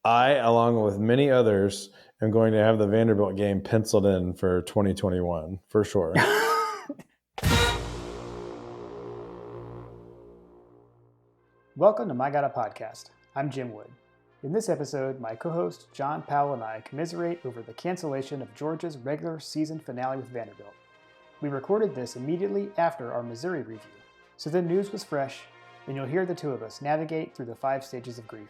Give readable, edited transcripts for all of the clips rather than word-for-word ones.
I, along with many others, am going to have the Vanderbilt game penciled in for 2021 for sure. Welcome to My Got a Podcast. I'm Jim Wood. In this episode, my co-host John Powell and I commiserate over the cancellation of Georgia's regular season finale with Vanderbilt. We recorded this immediately after our Missouri review, so the news was fresh, and you'll hear the two of us navigate through the 5 stages of grief.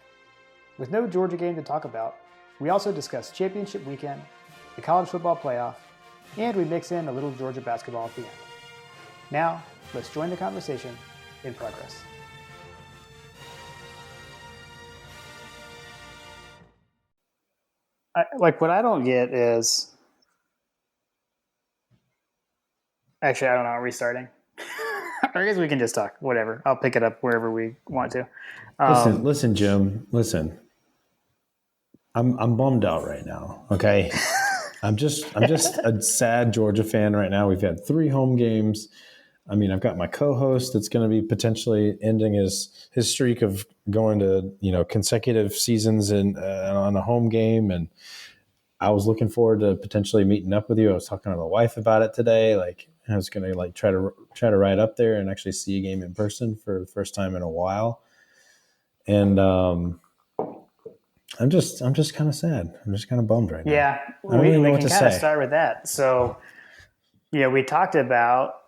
With no Georgia game to talk about, we also discuss championship weekend, the college football playoff, and we mix in a little Georgia basketball at the end. Now, let's join the conversation in progress. What I don't get is, actually, I don't know, restarting. I guess we can just talk, whatever. I'll pick it up wherever we want to. Listen, Jim. Listen, I'm bummed out right now. Okay, I'm just a sad Georgia fan right now. We've had 3 home games. I mean, I've got my co-host that's going to be potentially ending his streak of going to consecutive seasons on a home game, and I was looking forward to potentially meeting up with you. I was talking to my wife about it today. Like, I was going to try to ride up there and actually see a game in person for the first time in a while. And I'm just kind of sad. I'm just kind of bummed right now. Yeah, I don't really know what to say. We can kind of start with that. So, we talked about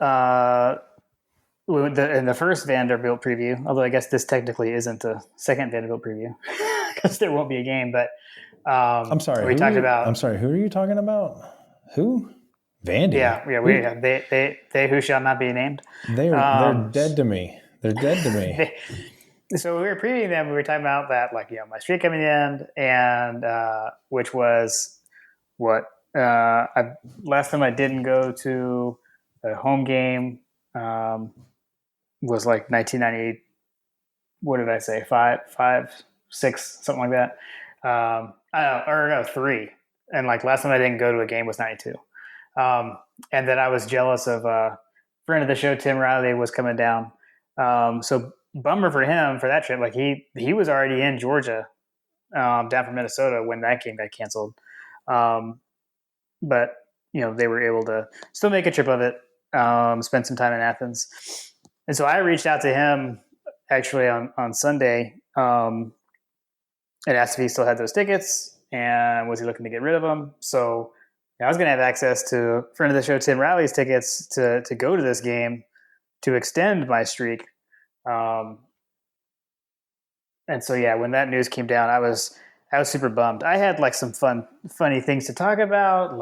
in the first Vanderbilt preview, although I guess this technically isn't the second Vanderbilt preview because there won't be a game. But I'm sorry. We talked about. I'm sorry. Who are you talking about? Who? Vandy. Yeah. They who shall not be named. They're dead to me. They're dead to me. So we were previewing them. We were talking about that, my streak coming in, and which was what last time I didn't go to a home game was like 1998. What did I say? 5, 6, something like that. I don't know, or no, 3. And last time I didn't go to a game was 92. And then I was jealous of a friend of the show, Tim Riley, was coming down. So bummer for him for that trip. He was already in Georgia, down from Minnesota when that game got canceled. But they were able to still make a trip of it, spend some time in Athens. And so I reached out to him actually on Sunday, and asked if he still had those tickets and was he looking to get rid of them. So I was going to have access to a friend of the show, Tim Riley's tickets to go to this game to extend my streak. And so, when that news came down, I was super bummed. I had some funny things to talk about.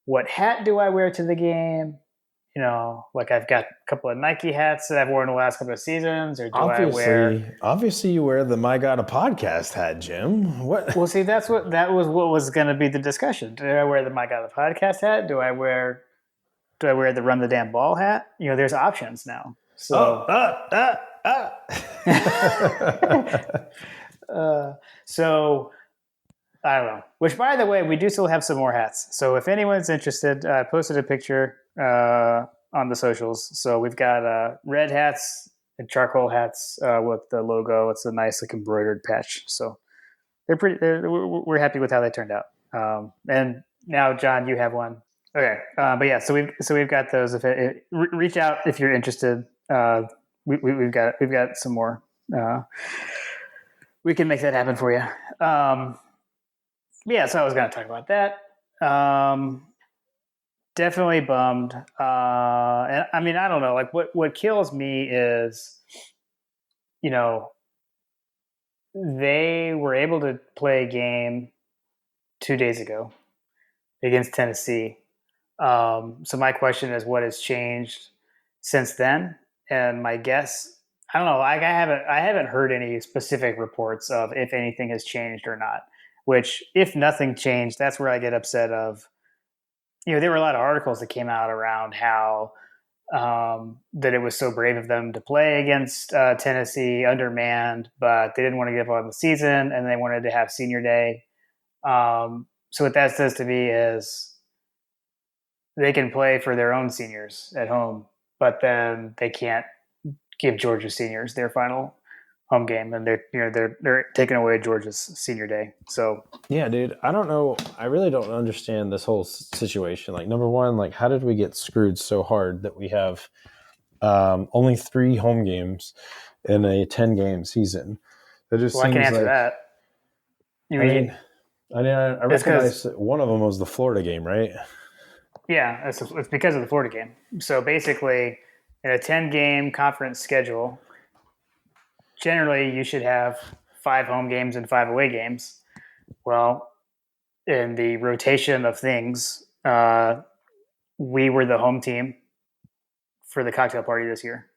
What hat do I wear to the game? I've got a couple of Nike hats that I've worn the last couple of seasons, or obviously you wear the My God a Podcast hat, Jim. What? Well, see, that was what was going to be the discussion. Do I wear the My God a Podcast hat? Do I wear the Run the Damn Ball hat? There's options now. So, so I don't know. Which, by the way, we do still have some more hats. So if anyone's interested, I posted a picture on the socials. So we've got red hats and charcoal hats with the logo. It's a nice embroidered patch. So we're happy with how they turned out. And now, John, you have one. Okay, but yeah, so we've got those. Reach out if you're interested. We've got some more. We can make that happen for you. So I was going to talk about that. Definitely bummed. And I mean, I don't know. What kills me is, they were able to play a game 2 days ago against Tennessee. So my question is, what has changed since then? And my guess, I don't know. I haven't heard any specific reports of if anything has changed or not. Which, if nothing changed, that's where I get upset of. There were a lot of articles that came out around how that it was so brave of them to play against Tennessee undermanned, but they didn't want to give up on the season and they wanted to have senior day. So what that says to me is they can play for their own seniors at home, but then they can't give Georgia seniors their final home game, and they're taking away Georgia's senior day. So Yeah, dude. I don't know. I really don't understand this whole situation. Like, number one, like, how did we get screwed so hard that we have only 3 home games in a 10-game season? It just well, I can seems answer like. that. You I mean mean, I it's recognize because that one of them was the Florida game, right? yeah, it's because of the Florida game. So basically, in a 10-game conference schedule, generally you should have 5 home games and 5 away games. Well, in the rotation of things, we were the home team for the cocktail party this year.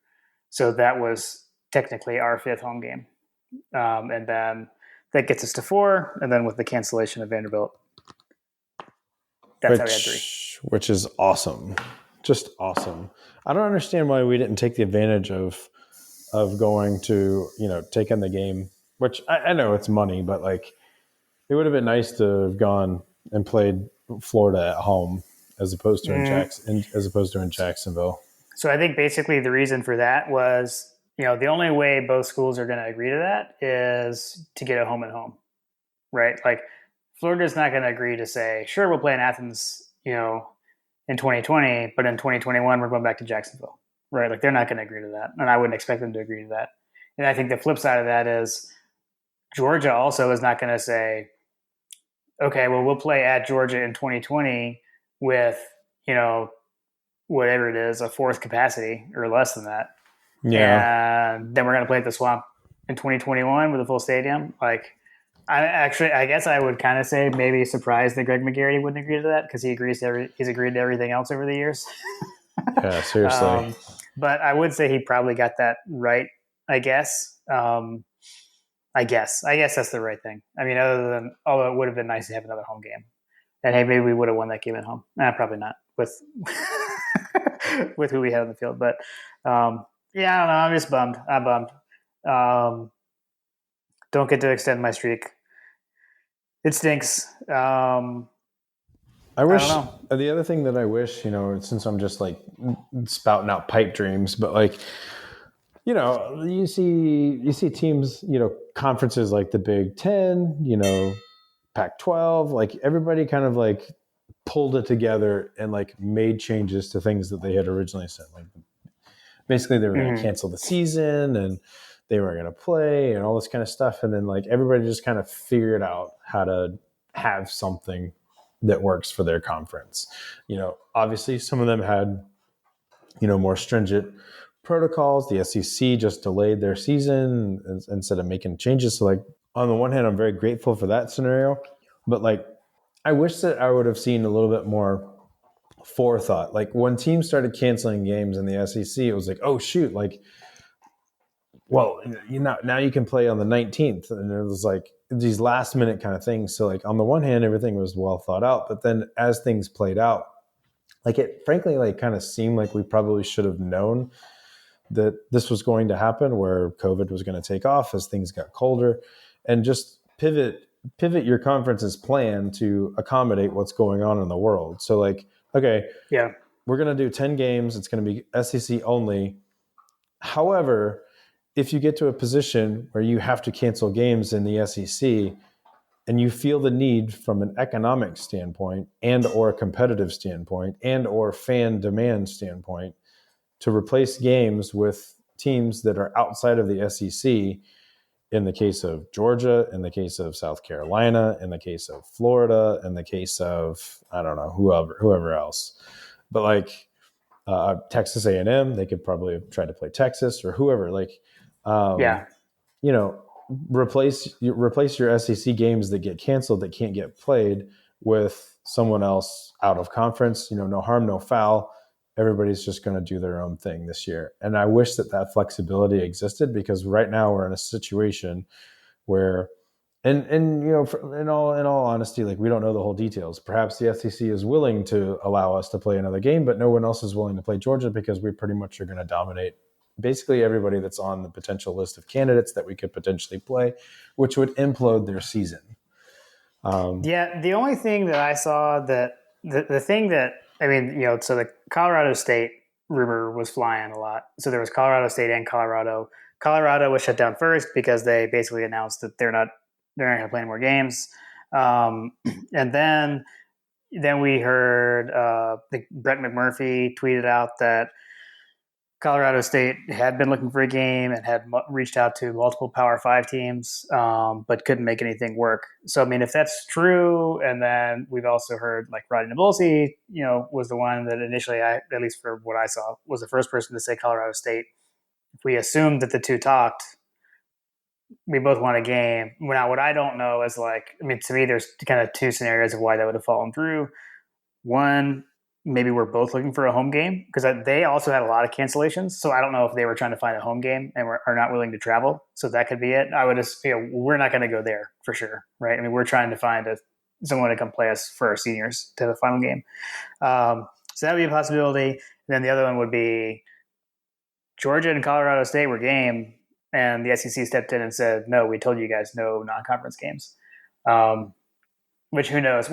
So that was technically our 5th home game. And then that gets us to 4. And then with the cancellation of Vanderbilt, that's how we had 3. Which is awesome. Just awesome. I don't understand why we didn't take the advantage of going to, taking the game, which I know it's money, but like it would have been nice to have gone and played Florida at home as opposed to in Jacksonville. So I think basically the reason for that was, the only way both schools are going to agree to that is to get a home and home, right? Like Florida's not going to agree to say, sure, we'll play in Athens, in 2020, but in 2021 we're going back to Jacksonville, right? Like they're not going to agree to that, and I wouldn't expect them to agree to that. And I think the flip side of that is Georgia also is not going to say, okay, well we'll play at Georgia in 2020 with whatever it is, a 4th capacity or less than that, Yeah. and then we're going to play at the Swamp in 2021 with a full stadium. Like, I guess I would kind of say maybe surprised that Greg McGarry wouldn't agree to that because he's agreed to everything else over the years. Yeah, seriously. But I would say he probably got that right. I guess. I guess that's the right thing. I mean, although it would have been nice to have another home game, and hey, maybe we would have won that game at home. Probably not with with who we had on the field. But yeah, I don't know. I'm just bummed. I'm bummed. Don't get to extend my streak. It stinks. I wish I don't know. the other thing that I wish, since I'm just like spouting out pipe dreams, but like, you see teams, conferences like the Big Ten, Pac-12, like everybody kind of like pulled it together and like made changes to things that they had originally said. Like basically they were going to cancel the season and they weren't going to play and all this kind of stuff. And then like everybody just kind of figured out how to have something that works for their conference. Obviously some of them had, more stringent protocols. The SEC just delayed their season instead of making changes. So like on the one hand, I'm very grateful for that scenario, but like I wish that I would have seen a little bit more forethought. Like when teams started canceling games in the SEC, it was like, oh shoot, like, well, now you can play on the 19th, and it was like these last minute kind of things. So like on the one hand, everything was well thought out, but then as things played out, like it frankly like kind of seemed like we probably should have known that this was going to happen, where COVID was going to take off as things got colder, and just pivot your conference's plan to accommodate what's going on in the world. So like, okay, Yeah, we're going to do 10 games. It's going to be SEC only. However, if you get to a position where you have to cancel games in the SEC and you feel the need from an economic standpoint and or a competitive standpoint and or fan demand standpoint to replace games with teams that are outside of the SEC, in the case of Georgia, in the case of South Carolina, in the case of Florida, in the case of, I don't know, whoever else. But like Texas A&M, they could probably have tried to play Texas or whoever. Like, yeah, replace your SEC games that get canceled, that can't get played, with someone else out of conference. No harm, no foul. Everybody's just going to do their own thing this year. And I wish that flexibility existed, because right now we're in a situation where, and in all honesty, like we don't know the whole details. Perhaps the SEC is willing to allow us to play another game, but no one else is willing to play Georgia, because we pretty much are going to dominate basically everybody that's on the potential list of candidates that we could potentially play, which would implode their season. Yeah, the only thing that I saw that the thing that I mean, so the Colorado State rumor was flying a lot. So there was Colorado State and Colorado Colorado was shut down first because they basically announced that they're not going to play any more games. And then we heard Brett McMurphy tweeted out that Colorado State had been looking for a game and had reached out to multiple Power Five teams, but couldn't make anything work. So, I mean, if that's true, and then we've also heard like Rodney Nabulsi, was the one that initially, at least for what I saw, was the first person to say Colorado State. If we assumed that the two talked, we both want a game. Now, what I don't know is to me, there's kind of two scenarios of why that would have fallen through. One, maybe we're both looking for a home game because they also had a lot of cancellations. So I don't know if they were trying to find a home game and are not willing to travel. So that could be it. I would just, we're not going to go there for sure, right? I mean, we're trying to find someone to come play us for our seniors to have a final game. So that would be a possibility. And then the other one would be Georgia and Colorado State were game, and the SEC stepped in and said, "No, we told you guys no non-conference games." Which who knows?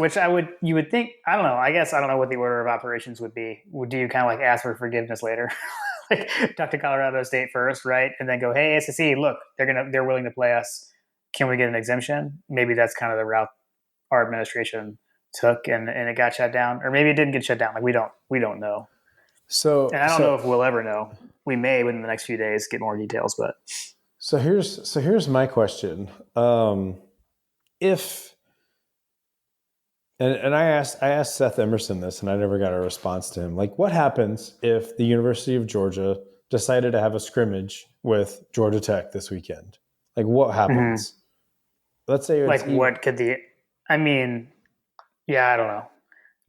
You would think, I don't know. I guess I don't know what the order of operations would be. Do you kind of like ask for forgiveness later? Like talk to Colorado State first, right? And then go, "Hey, SEC, look, they're willing to play us. Can we get an exemption?" Maybe that's kind of the route our administration took, and it got shut down, or maybe it didn't get shut down. Like we don't know. And I don't know if we'll ever know. We may within the next few days get more details, but so here's my question. If And I asked Seth Emerson this, and I never got a response to him. Like, what happens if the University of Georgia decided to have a scrimmage with Georgia Tech this weekend? Like, what happens? Let's say it's what could I mean, yeah, I don't know.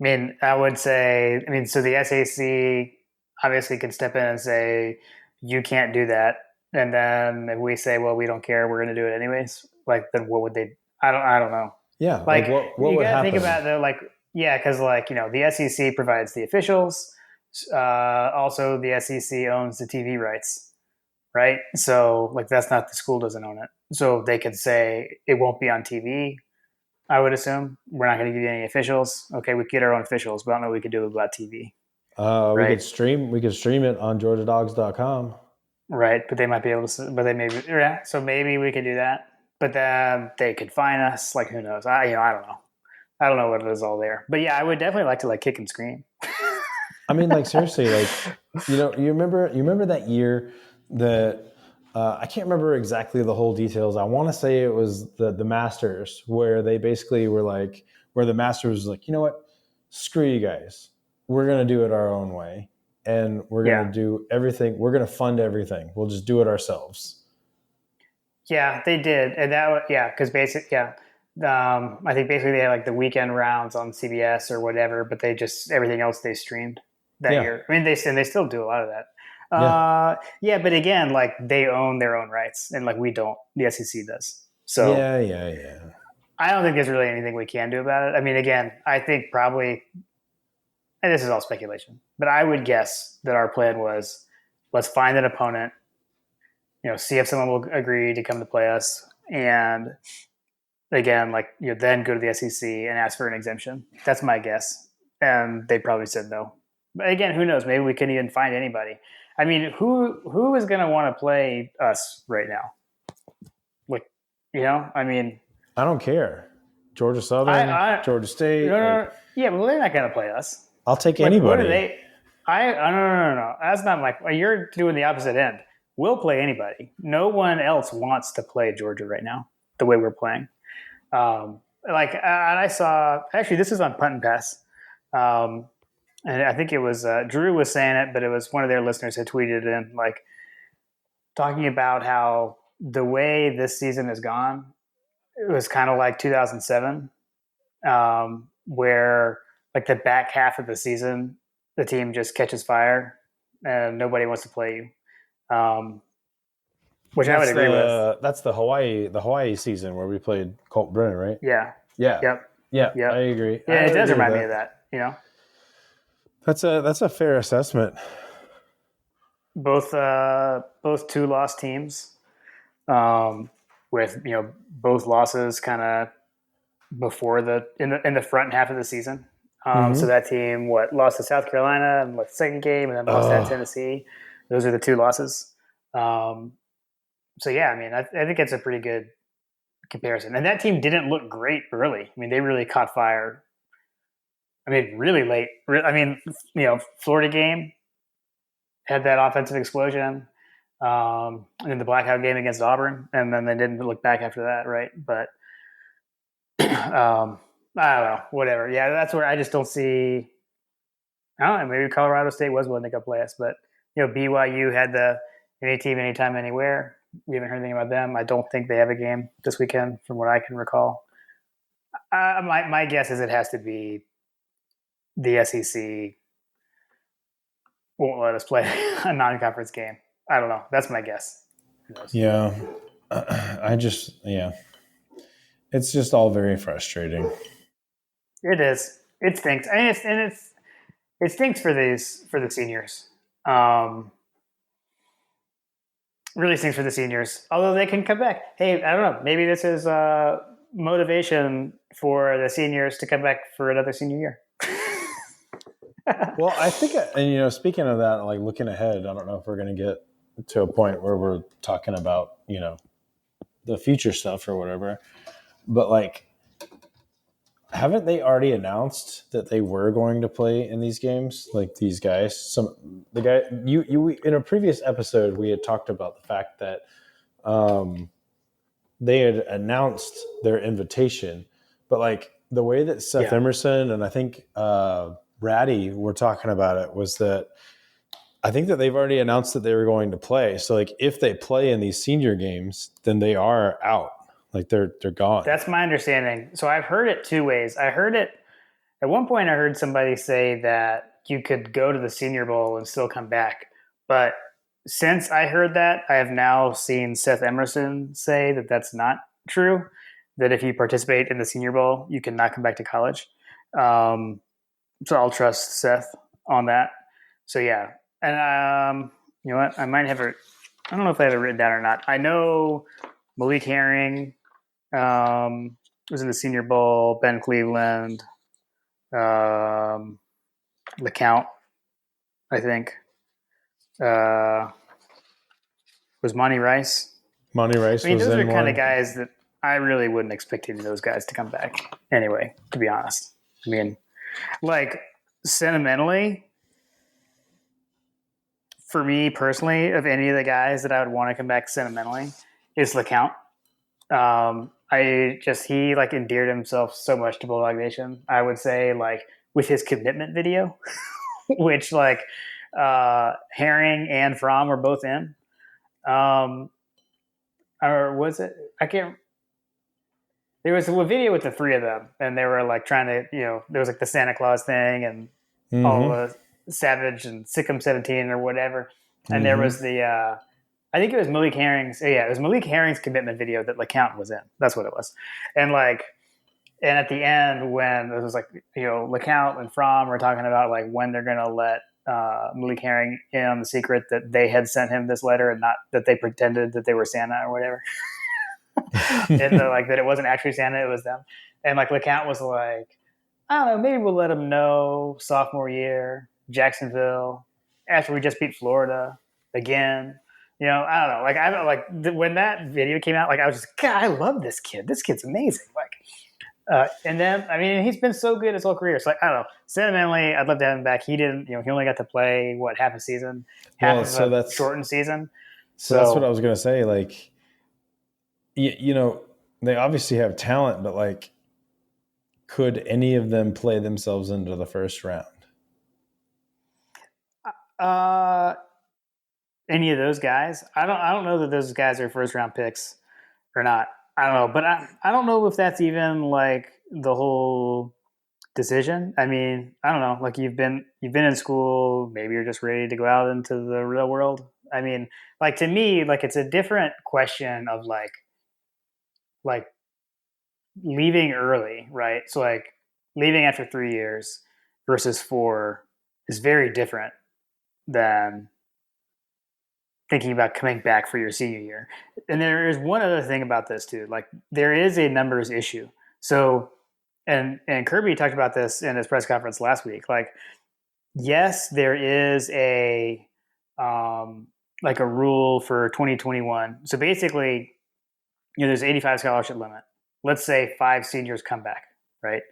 I mean, I would say, so the SAC obviously could step in and say, you can't do that. And then if we say, well, we don't care, we're going to do it anyways, then what would they, I don't know. Yeah. What you would happen? Think about it, because the SEC provides the officials. Also, the SEC owns the TV rights, right? So that's not, the school doesn't own it. So they could say it won't be on TV. I would assume we're not going to give you any officials. Okay, we could get our own officials, but I don't know what we could do about TV. Right? We could stream it on GeorgiaDogs.com. Right, but they might be able to. But they maybe, yeah. So maybe we could do that. But then they could fine us. Who knows? I don't know. I don't know what it is all there. But yeah, I would definitely like to kick and scream. I mean, seriously, you remember that year that I can't remember exactly the whole details. I want to say it was the Masters, where they basically were where the Masters was like, you know what, screw you guys, we're gonna do it our own way, and we're gonna do everything. We're gonna fund everything. We'll just do it ourselves. Yeah, they did, and because I think basically they had the weekend rounds on CBS or whatever, but they just everything else they streamed that year. I mean, they still do a lot of that. But again, they own their own rights, and we don't. The SEC does. So yeah. I don't think there's really anything we can do about it. I mean, again, I think probably, and this is all speculation, but I would guess that our plan was, let's find an opponent, see if someone will agree to come to play us, and again, then go to the SEC and ask for an exemption. That's my guess, and they probably said no. But again, who knows? Maybe we couldn't even find anybody. I mean, who is going to want to play us right now? I mean, I don't care. Georgia Southern, Georgia State. No. Yeah, but they're not going to play us. I'll take anybody. What are they? No. That's not you're doing the opposite end. We'll play anybody. No one else wants to play Georgia right now the way we're playing. And I saw, actually, this is on Punt and Pass. And I think it was Drew was saying it, but it was one of their listeners had tweeted in, talking about how the way this season has gone, it was kind of like 2007, where the back half of the season, the team just catches fire and nobody wants to play you. Which I would agree with. That's the Hawaii season where we played Colt Brennan, right? Yeah. Yep. I agree. Yeah, it does remind me of that. That's a fair assessment. Both two lost teams, with both losses kind of before in the front half of the season. So that team lost to South Carolina and the second game, and then lost at Tennessee. Those are the two losses. So yeah, I mean, I think it's a pretty good comparison. And that team didn't look great early. I mean, they really caught fire. I mean, really late. I mean, Florida game had that offensive explosion, and then the blackout game against Auburn, and then they didn't look back after that, right? But I don't know, whatever. Yeah, that's where I just don't see. I don't know. Maybe Colorado State was willing to go play us, but BYU had the any team, anytime, anywhere. We haven't heard anything about them. I don't think they have a game this weekend, from what I can recall. My guess is it has to be the SEC won't let us play a non-conference game. I don't know. That's my guess. Yeah, it's just all very frustrating. It is. It stinks, and it stinks for the seniors. Really stinks for the seniors. Although they can come back. Hey, I don't know. Maybe this is motivation for the seniors to come back for another senior year. Well, I think, and speaking of that, like looking ahead, I don't know if we're going to get to a point where we're talking about the future stuff or whatever, but like, haven't they already announced that they were going to play in these games? Like these guys, the guy you in a previous episode we had talked about the fact that they had announced their invitation, but like the way that Seth Emerson and I think Ratty were talking about it was that I think that they've already announced that they were going to play. So like if they play in these senior games, then they are out. Like they're gone. That's my understanding. So I've heard it two ways. I heard it at one point. I heard somebody say that you could go to the Senior Bowl and still come back. But since I heard that, I have now seen Seth Emerson say that that's not true. That if you participate in the Senior Bowl, you cannot come back to college. So I'll trust Seth on that. So yeah, and you know what? I might have it. I don't know if I have it written down or not. I know Malik Herring was in the Senior Bowl. Ben Cleveland, LeCount, I think. Was Monty Rice? Monty Rice. I mean, those are kind of guys that I really wouldn't expect any of those guys to come back. Anyway, to be honest, I mean, like sentimentally, for me personally, of any of the guys that I would want to come back sentimentally, is LeCount. He like endeared himself so much to Bulldog Nation. I would say like with his commitment video, which like Herring and Fromm were both in. Or was it? I can't. There was a video with the three of them, and they were like trying to, there was like the Santa Claus thing and all the Savage and Sikkim 17 or whatever. And there was the, I think it was Malik Herring's. Yeah, it was Malik Herring's commitment video that LeCount was in. That's what it was. And at the end when it was like, LeCount and Fromm were talking about like when they're going to let Malik Herring in on the secret that they had sent him this letter and not that they pretended that they were Santa or whatever. And like that it wasn't actually Santa, it was them. And like LeCount was like, I don't know, maybe we'll let him know sophomore year, Jacksonville, after we just beat Florida again. I don't know. Like I don't like when that video came out. Like I was just, God, I love this kid. This kid's amazing. Like, and then I mean, he's been so good his whole career. So like I don't know. Sentimentally, I'd love to have him back. He didn't. He only got to play half a season, half of a shortened season. So that's what I was gonna say. Like, they obviously have talent, but like, could any of them play themselves into the first round? Any of those guys? I don't know that those guys are first round picks or not. I don't know, but I don't know if that's even like the whole decision. I mean, I don't know. Like you've been in school, maybe you're just ready to go out into the real world. I mean, like to me, like it's a different question of like leaving early, right? So like leaving after 3 years versus 4 is very different than thinking about coming back for your senior year. And there is one other thing about this too. Like there is a numbers issue. So, and Kirby talked about this in his press conference last week. Like, yes, there is a like a rule for 2021. So basically, there's 85 scholarship limit. Let's say 5 seniors come back, right?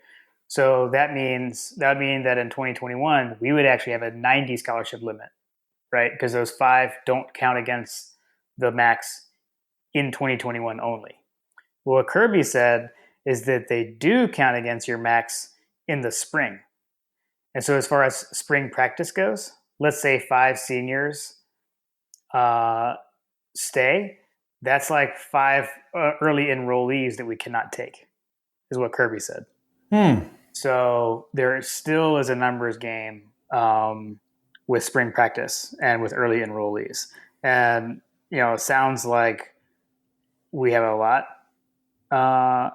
So that would mean that in 2021 we would actually have a 90 scholarship limit, right? Because those 5 don't count against the max in 2021 only. Well, what Kirby said is that they do count against your max in the spring. And so as far as spring practice goes, let's say 5 seniors stay. That's like 5 early enrollees that we cannot take, is what Kirby said. So there still is a numbers game with spring practice and with early enrollees. And, it sounds like we have a lot of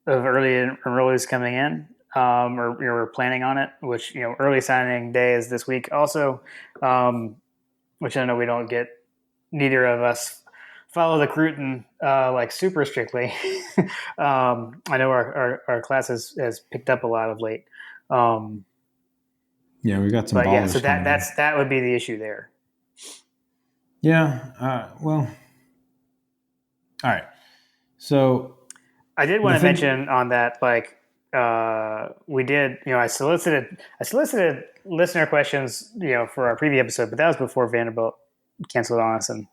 early enrollees coming in, or we're planning on it, which, early signing day is this week also, which I know we don't get, neither of us follow the Cruton like super strictly. I know our class has picked up a lot of late. Yeah, we got some. But yeah, so that would be the issue there. Yeah. Well. All right. So I did want to mention on that, like we did, I solicited listener questions, for our preview episode, but that was before Vanderbilt canceled on us and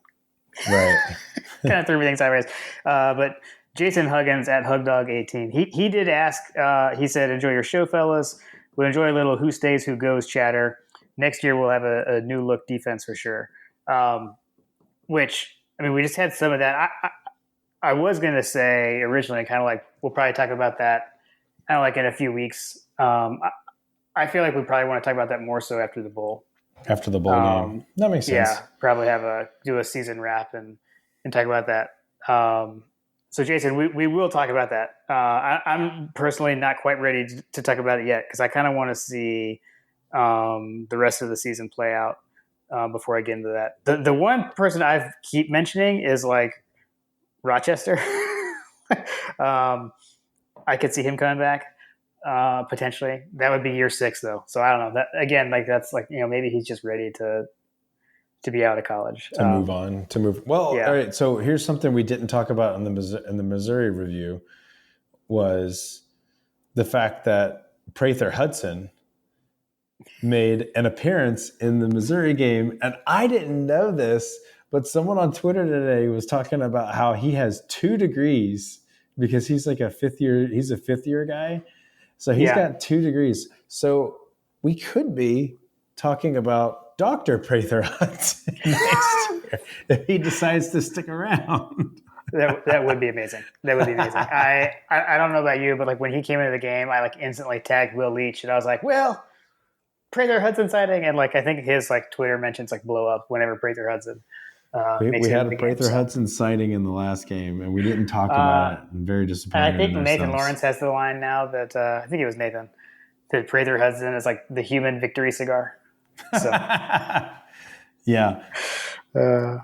right. kind of threw everything sideways. But Jason Huggins at HugDog18, he did ask. He said, "Enjoy your show, fellas. We'll enjoy a little who stays, who goes chatter. Next year we'll have a new look defense for sure." Which, I mean, we just had some of that. I was going to say originally, kind of like we'll probably talk about that kind of like in a few weeks. I feel like we probably want to talk about that more so after the bowl. After the bowl game, that makes sense. Yeah, probably do a season wrap and talk about that. So Jason, we will talk about that. I'm personally not quite ready to talk about it yet because I kind of want to see the rest of the season play out before I get into that. The one person I keep mentioning is like Rochester. I could see him coming back potentially. That would be year 6 though. So I don't know. That again, like that's like maybe he's just ready to be out of college to move on. Well, yeah. All right. So here's something we didn't talk about in the Missouri review was the fact that Prather Hudson made an appearance in the Missouri game, and I didn't know this. But someone on Twitter today was talking about how he has 2 degrees because he's like a 5th year. He's a 5th year guy. So he's got 2 degrees. So we could be talking about Dr. Prather Hudson next year if he decides to stick around. That would be amazing. That would be amazing. I don't know about you, but like when he came into the game, I like instantly tagged Will Leach and I was like, Will, Prather Hudson sighting. And like I think his like Twitter mentions like blow up whenever Prather Hudson we had a Prather Hudson sighting in the last game, and we didn't talk about it. I'm very disappointed. And I think Nathan Lawrence has the line now that I think it was Nathan that Prather Hudson is like the human victory cigar. So yeah, the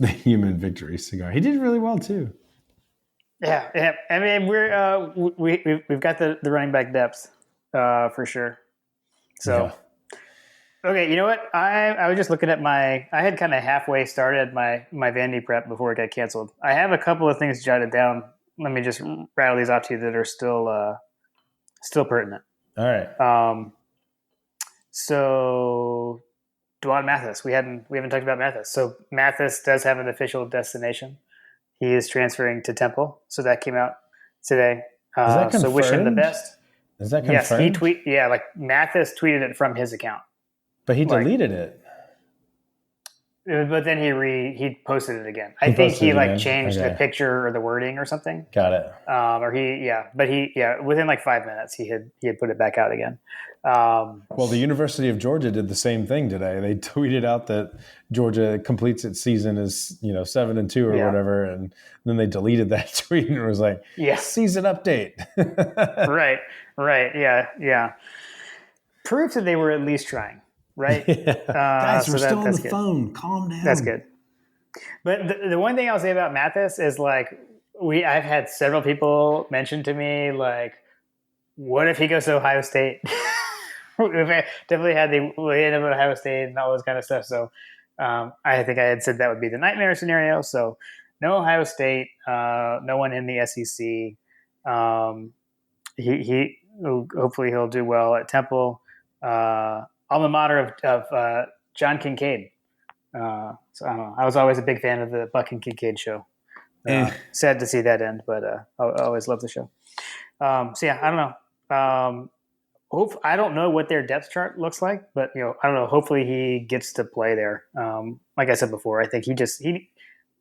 human victory cigar. He did really well too. Yeah. I mean, we've got the running back depth for sure. So. Yeah. Okay, you know what? I was just looking at I had kind of halfway started my Vandy prep before it got canceled. I have a couple of things jotted down. Let me just rattle these off to you that are still pertinent. All right. So Dwan Mathis, we haven't talked about Mathis. So Mathis does have an official destination. He is transferring to Temple. So that came out today. Is that confirmed? So wish him the best. Is that confirmed? Yes, like Mathis tweeted it from his account. But he deleted it. But then he posted it again. I think he changed the picture or the wording or something. Got it. But within like 5 minutes he had put it back out again. Well, the University of Georgia did the same thing today. They tweeted out that Georgia completes its season as 7-2 or whatever, and then they deleted that tweet and it was like, season update. Right, yeah. Proof that they were at least trying. Right, guys, we're still on the phone. Calm down. That's good. But the one thing I'll say about Mathis is like I've had several people mention to me like, what if he goes to Ohio State? We've definitely had the end of Ohio State and all this kind of stuff. So I think I had said that would be the nightmare scenario. So no Ohio State, no one in the SEC. Um, he hopefully he'll do well at Temple. Alma mater of John Kincaid. So I don't know. I was always a big fan of the Buck and Kincaid show. Eh. Sad to see that end, but I always loved the show. So yeah, I don't know. I don't know what their depth chart looks like, but I don't know. Hopefully, he gets to play there. Like I said before, I think he.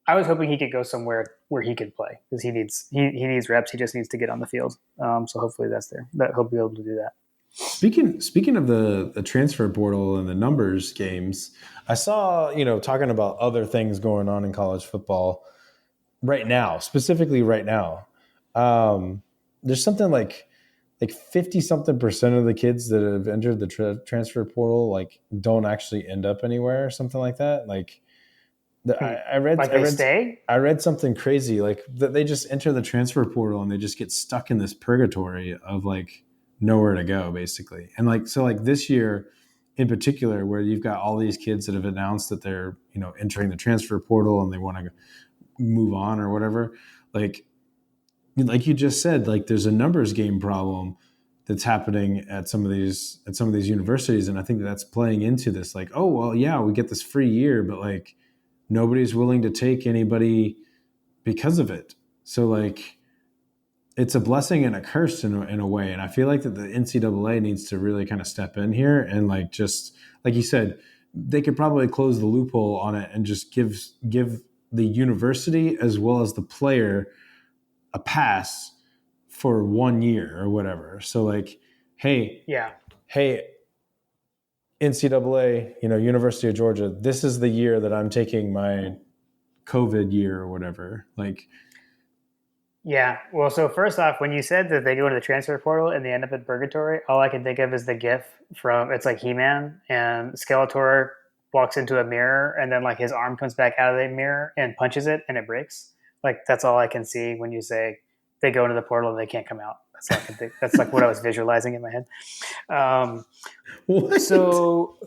I was hoping he could go somewhere where he could play because he needs reps. He just needs to get on the field. So hopefully that's there. That he'll be able to do that. Speaking of the transfer portal and the numbers games, I saw talking about other things going on in college football right now, specifically right now. There's something like 50 something percent of the kids that have entered the transfer portal don't actually end up anywhere or something like that. I read something crazy that they just enter the transfer portal and they just get stuck in this purgatory of nowhere to go basically. And this year in particular, where you've got all these kids that have announced that they're entering the transfer portal and they want to move on or whatever, like you just said, there's a numbers game problem that's happening at some of these universities, and I think that's playing into this. Oh well, yeah, we get this free year, but nobody's willing to take anybody because of it. So it's a blessing and a curse in a way, and I feel that the NCAA needs to really kind of step in here and just like you said, they could probably close the loophole on it and just give the university as well as the player a pass for 1 year or whatever. So hey, NCAA, University of Georgia, this is the year that I'm taking my COVID year or whatever. Yeah. Well, so first off, when you said that they go to the transfer portal and they end up in purgatory, all I can think of is the GIF from it's like He-Man and Skeletor walks into a mirror and then his arm comes back out of the mirror and punches it and it breaks. That's all I can see when you say they go into the portal and they can't come out. That's all I can think. That's what I was visualizing in my head. So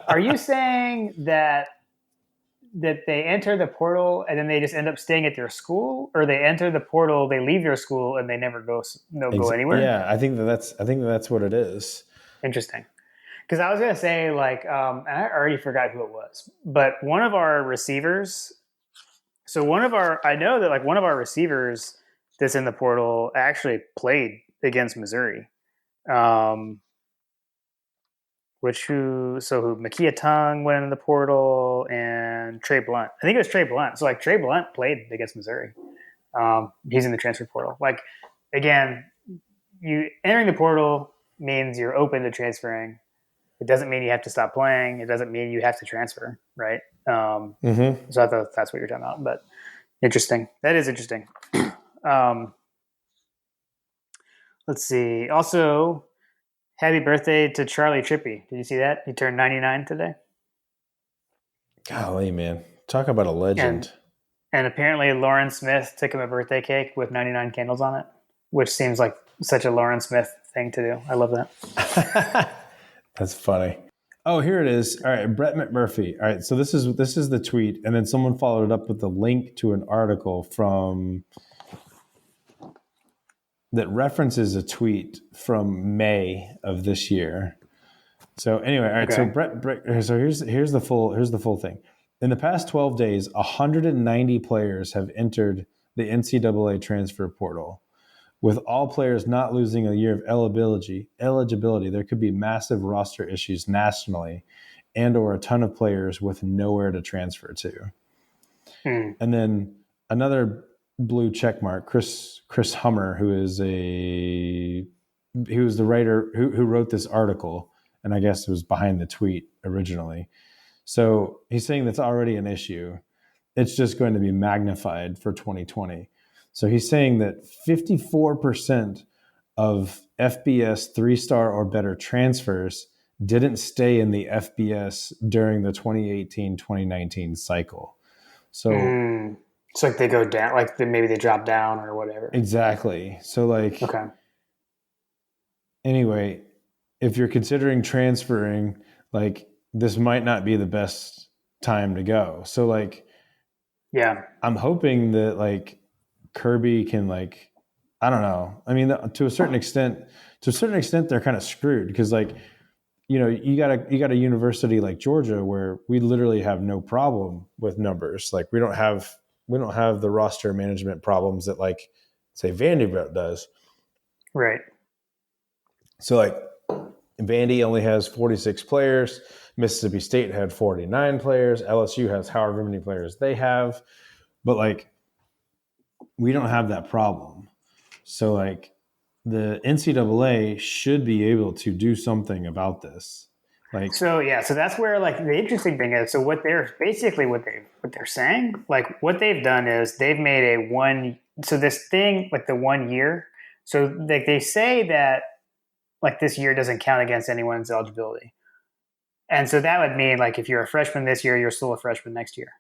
are you saying that they enter the portal and then they just end up staying at their school, or they enter the portal, they leave your school and they never go anywhere? Yeah, I think that's what it is. Interesting. Because I was going to say and I already forgot who it was, but one of our receivers. So I know that one of our receivers that's in the portal actually played against Missouri. Who Makia Tongue went in the portal and Trey Blunt. I think it was Trey Blunt. So Trey Blunt played against Missouri. He's in the transfer portal. Again, you entering the portal means you're open to transferring. It doesn't mean you have to stop playing. It doesn't mean you have to transfer, right? So I thought that's what you're talking about. But interesting. That is interesting. Let's see. Also, happy birthday to Charlie Trippy. Did you see that? He turned 99 today. Golly, man. Talk about a legend. And apparently Lauren Smith took him a birthday cake with 99 candles on it, which seems like such a Lauren Smith thing to do. I love that. That's funny. Oh, here it is. All right, Brett McMurphy. All right, so this is the tweet, and then someone followed it up with a link to an article that references a tweet from May of this year. So anyway, all right. Okay. So Brett. So here's the full thing. In the past 12 days, 190 players have entered the NCAA transfer portal. With all players not losing a year of eligibility, there could be massive roster issues nationally, and/or a ton of players with nowhere to transfer to. And then another blue check mark, Chris Hummer, who was the writer who wrote this article, and I guess it was behind the tweet originally. So he's saying that's already an issue. It's just going to be magnified for 2020. So he's saying that 54% of FBS 3-star or better transfers didn't stay in the FBS during the 2018-2019 cycle. So it's they go down, maybe they drop down or whatever. Exactly. So okay. Anyway, if you're considering transferring, this might not be the best time to go. So like, Yeah. I'm hoping that like Kirby can like, I don't know. I mean, to a certain extent, they're kind of screwed because like, you got a university like Georgia where we literally have no problem with numbers. Like we don't have the roster management problems that like say Vanderbilt does. Right. So like Vandy only has 46 players. Mississippi State had 49 players. LSU has however many players they have. But like we don't have that problem. So like the NCAA should be able to do something about this. Like So that's where like the interesting thing is. So what they're saying, like what they've done is they've made a one. So this thing like the 1 year. So like they say that like this year doesn't count against anyone's eligibility, and so that would mean like if you're a freshman this year, you're still a freshman next year,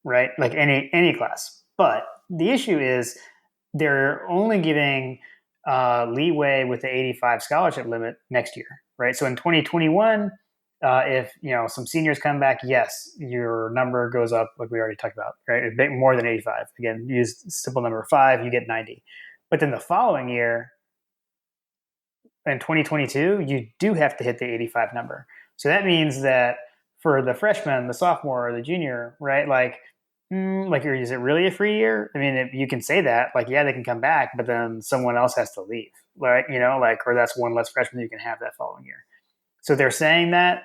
right? Like any class. But the issue is they're only giving leeway with the 85 scholarship limit next year, right? So in 2021, if some seniors come back, yes, your number goes up, like we already talked about, right? A bit more than 85. Again, use simple number 5, you get 90. But then the following year, in 2022, you do have to hit the 85 number. So that means that for the freshman, the sophomore, or the junior, right? Like is it really a free year? I mean, you can say that, like, yeah, they can come back, but then someone else has to leave, right? Or that's one less freshman you can have that following year. So they're saying that,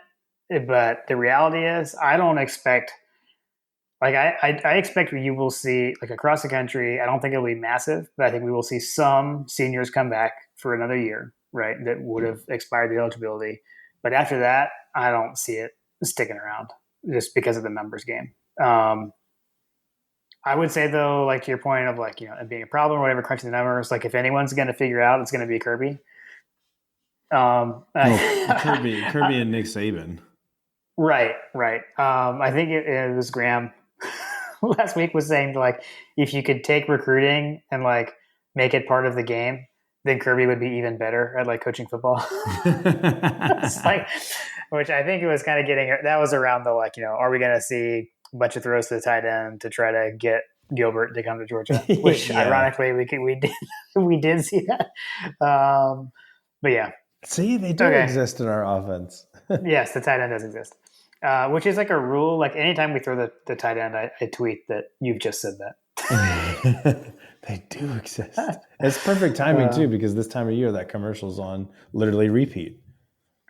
but the reality is, I don't expect, like, I expect you will see, like, across the country, I don't think it'll be massive, but I think we will see some seniors come back for another year, right? That would have expired the eligibility. But after that, I don't see it sticking around just because of the numbers game. I would say though, like to your point of like, it being a problem or whatever, crunching the numbers, like if anyone's going to figure out, it's going to be Kirby. Kirby and Nick Saban. Right. I think it was Graham last week was saying like, if you could take recruiting and like make it part of the game, then Kirby would be even better at like coaching football. It's like, which I think it was kind of getting, that was around the like, are we going to see a bunch of throws to the tight end to try to get Gilbert to come to Georgia, which ironically we did see that. But yeah. See, they do exist in our offense. Yes, the tight end does exist. Which is like a rule. Like anytime we throw the tight end, I tweet that you've just said that. They do exist. It's perfect timing too, because this time of year that commercial's on literally repeat.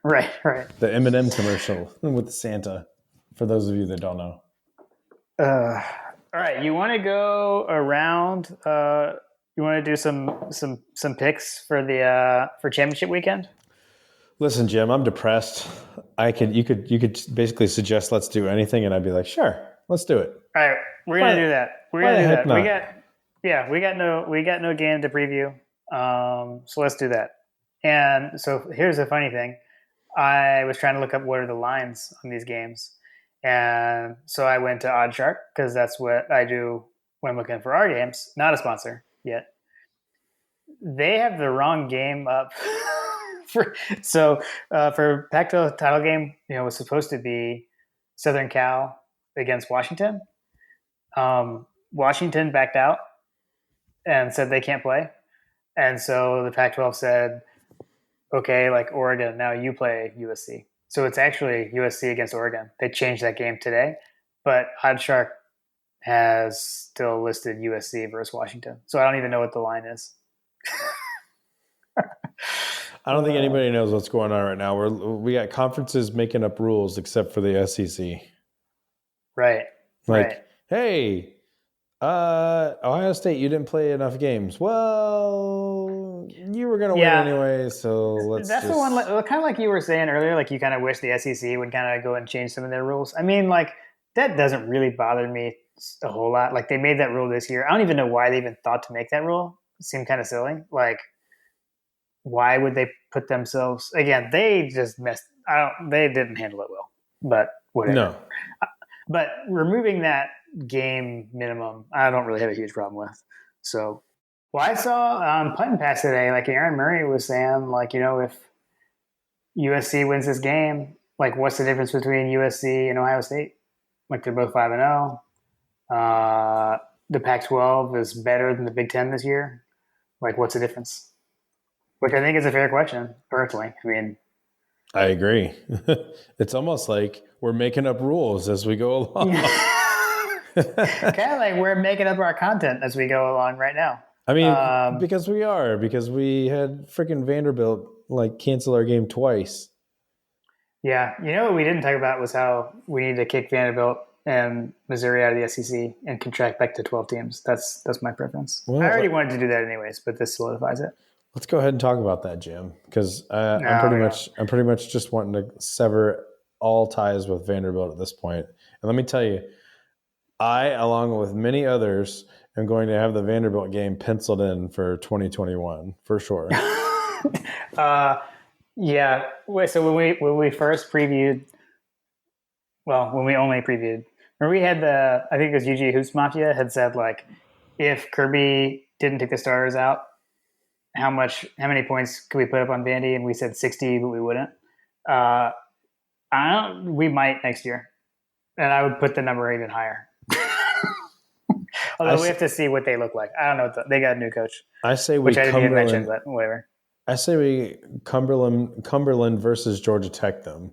Right. The M&M commercial with Santa. For those of you that don't know. All right, you want to go around? You want to do some picks for championship weekend? Listen, Jim, I'm depressed. You could basically suggest let's do anything, and I'd be like, sure, let's do it. All right, we're gonna do that. We're gonna do that. We got no game to preview. So let's do that. And so here's the funny thing: I was trying to look up what are the lines on these games, and so I went to OddsShark because that's what I do when I'm looking for our games. Not a sponsor yet. They have the wrong game up. For Pac-12 title game, was supposed to be Southern Cal against Washington. Washington backed out and said they can't play, and so the Pac-12 said, "Okay, like Oregon, now you play USC." So it's actually USC against Oregon. They changed that game today, but OddsShark has still listed USC versus Washington. So I don't even know what the line is. I don't think anybody knows what's going on right now. We got conferences making up rules except for the SEC. Right. Hey, Ohio State, you didn't play enough games. Well, you were going to win anyway, so let's That's the one, kind of like you were saying earlier, like you kind of wish the SEC would kind of go and change some of their rules. I mean, like, that doesn't really bother me a whole lot. Like, they made that rule this year. I don't even know why they even thought to make that rule. It seemed kind of silly. Like, why would they put themselves again? They just messed. They didn't handle it well, but whatever. No. But removing that game minimum, I don't really have a huge problem with. So, I saw Putt and Pass today. Like Aaron Murray was saying, like if USC wins this game, like what's the difference between USC and Ohio State? Like they're both 5-0. The Pac-12 is better than the Big Ten this year. Like, what's the difference? Which I think is a fair question, personally. I mean, I agree. It's almost like we're making up rules as we go along. kind of like we're making up our content as we go along right now. I mean, because we had freaking Vanderbilt like cancel our game twice. Yeah, you know what we didn't talk about was how we need to kick Vanderbilt and Missouri out of the SEC and contract back to 12 teams. That's my preference. Well, I already wanted to do that anyways, but this solidifies it. Let's go ahead and talk about that, Jim, because I'm No, pretty much just wanting to sever all ties with Vanderbilt at this point. And let me tell you, I, along with many others, am going to have the Vanderbilt game penciled in for 2021 for sure. Yeah. So when we first previewed, when we only previewed, remember we had I think it was UG Hoops Mafia had said like, if Kirby didn't take the starters out, how many points could we put up on Vandy? And we said 60, but we wouldn't. We might next year, and I would put the number even higher. Although we have to see what they look like. I don't know. They got a new coach. I say which I didn't even mention, but whatever. I say we Cumberland versus Georgia Tech them.